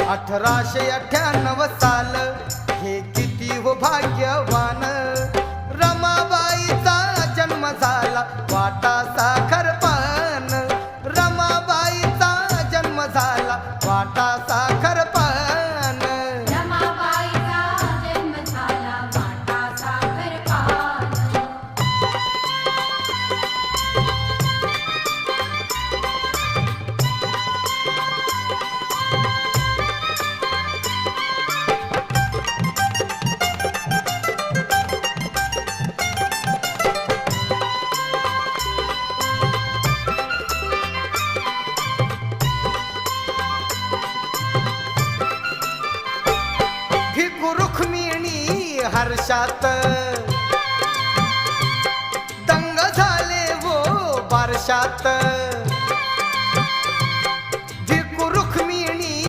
1898 साल हे किती हो भाग्यवान, रमाबाईचा जन्म झाला वाटा साखर पान, रमाबाईचा जन्म झाला वाटा साखर पान, रमाबाईचा जन्म झाला वाटा साखर पान. भिकू रुक्मिणी हर्षात दंग झाले वो बारशात.